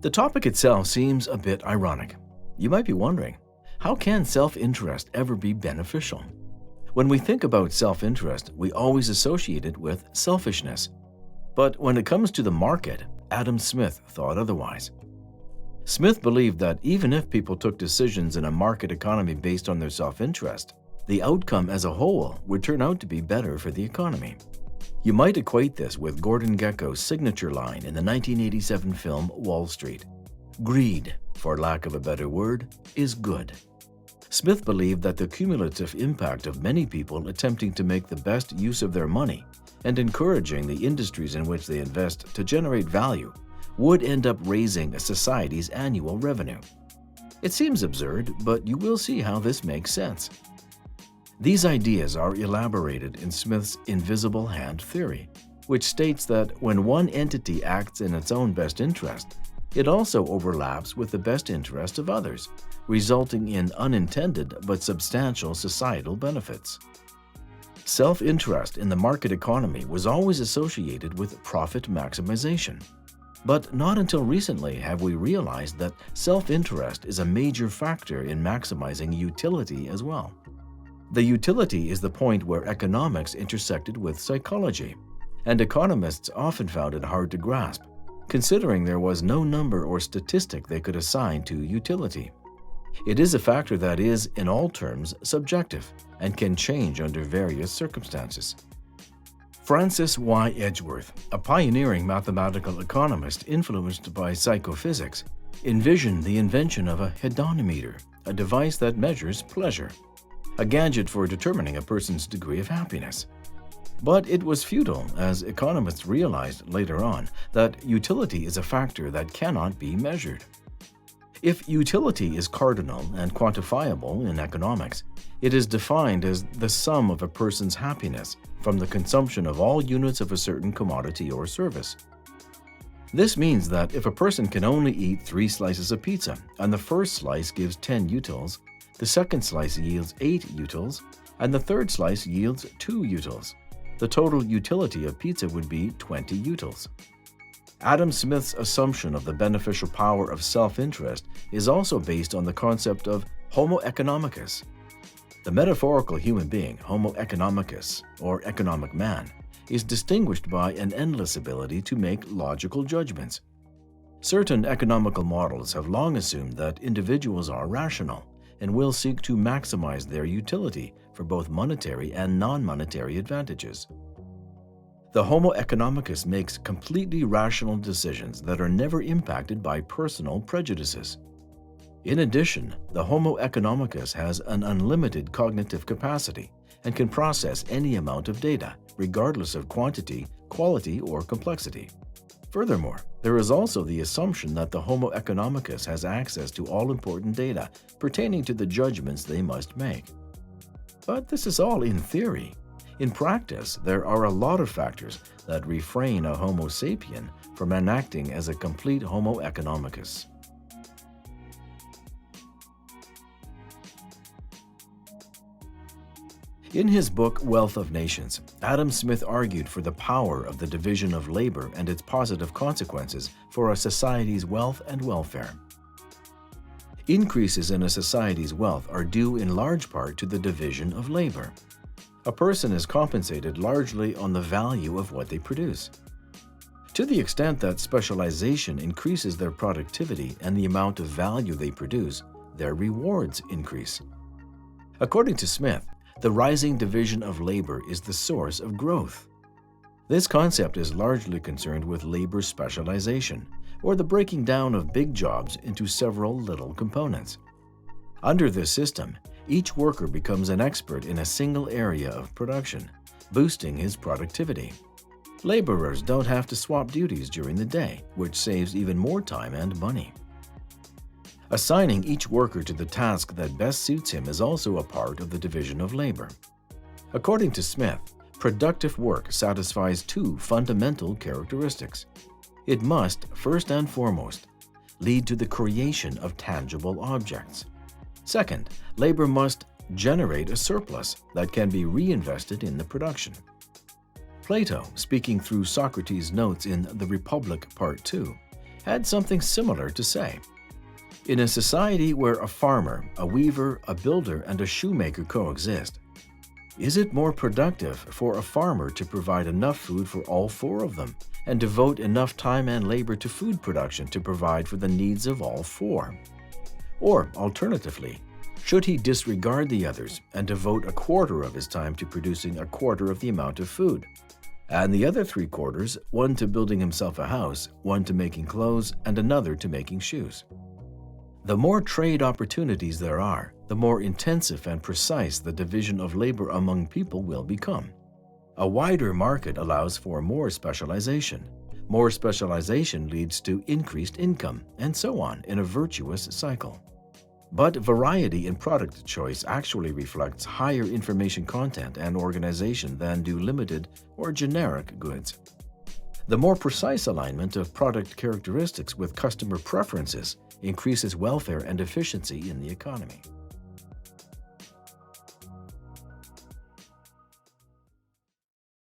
The topic itself seems a bit ironic. You might be wondering, how can self-interest ever be beneficial? When we think about self-interest, we always associate it with selfishness. But when it comes to the market, Adam Smith thought otherwise. Smith believed that even if people took decisions in a market economy based on their self-interest, the outcome as a whole would turn out to be better for the economy. You might equate this with Gordon Gekko's signature line in the 1987 film Wall Street. Greed, for lack of a better word, is good. Smith believed that the cumulative impact of many people attempting to make the best use of their money and encouraging the industries in which they invest to generate value would end up raising a society's annual revenue. It seems absurd, but you will see how this makes sense. These ideas are elaborated in Smith's invisible hand theory, which states that when one entity acts in its own best interest, it also overlaps with the best interest of others, resulting in unintended but substantial societal benefits. Self-interest in the market economy was always associated with profit maximization. But not until recently have we realized that self-interest is a major factor in maximizing utility as well. The utility is the point where economics intersected with psychology, and economists often found it hard to grasp, considering there was no number or statistic they could assign to utility. It is a factor that is, in all terms, subjective and can change under various circumstances. Francis Y. Edgeworth, a pioneering mathematical economist influenced by psychophysics, envisioned the invention of a Hedonometer, a device that measures pleasure, a gadget for determining a person's degree of happiness. But it was futile, as economists realized later on that utility is a factor that cannot be measured. If utility is cardinal and quantifiable in economics, it is defined as the sum of a person's happiness from the consumption of all units of a certain commodity or service. This means that if a person can only eat 3 slices of pizza and the first slice gives 10 utils, the second slice yields 8 utils, and the third slice yields 2 utils, the total utility of pizza would be 20 utils. Adam Smith's assumption of the beneficial power of self-interest is also based on the concept of Homo Economicus. The metaphorical human being, Homo Economicus, or economic man, is distinguished by an endless ability to make logical judgments. Certain economical models have long assumed that individuals are rational and will seek to maximize their utility for both monetary and non-monetary advantages. The Homo Economicus makes completely rational decisions that are never impacted by personal prejudices. In addition, the Homo Economicus has an unlimited cognitive capacity and can process any amount of data, regardless of quantity, quality, or complexity. Furthermore, there is also the assumption that the Homo Economicus has access to all important data pertaining to the judgments they must make. But this is all in theory. In practice, there are a lot of factors that refrain a Homo sapien from enacting as a complete Homo Economicus. In his book Wealth of Nations, Adam Smith argued for the power of the division of labor and its positive consequences for a society's wealth and welfare. Increases in a society's wealth are due in large part to the division of labor. A person is compensated largely on the value of what they produce. To the extent that specialization increases their productivity and the amount of value they produce, their rewards increase. According to Smith, the rising division of labor is the source of growth. This concept is largely concerned with labor specialization, or the breaking down of big jobs into several little components. Under this system, each worker becomes an expert in a single area of production, boosting his productivity. Laborers don't have to swap duties during the day, which saves even more time and money. Assigning each worker to the task that best suits him is also a part of the division of labor. According to Smith, productive work satisfies 2 fundamental characteristics. It must, first and foremost, lead to the creation of tangible objects. Second, labor must generate a surplus that can be reinvested in the production. Plato, speaking through Socrates' notes in The Republic Part 2, had something similar to say. In a society where a farmer, a weaver, a builder, and a shoemaker coexist, is it more productive for a farmer to provide enough food for all four of them and devote enough time and labor to food production to provide for the needs of all four? Or, alternatively, should he disregard the others and devote a quarter of his time to producing a quarter of the amount of food, and the other 3/4, one to building himself a house, one to making clothes, and another to making shoes? The more trade opportunities there are, the more intensive and precise the division of labor among people will become. A wider market allows for more specialization. More specialization leads to increased income, and so on in a virtuous cycle. But variety in product choice actually reflects higher information content and organization than do limited or generic goods. The more precise alignment of product characteristics with customer preferences increases welfare and efficiency in the economy.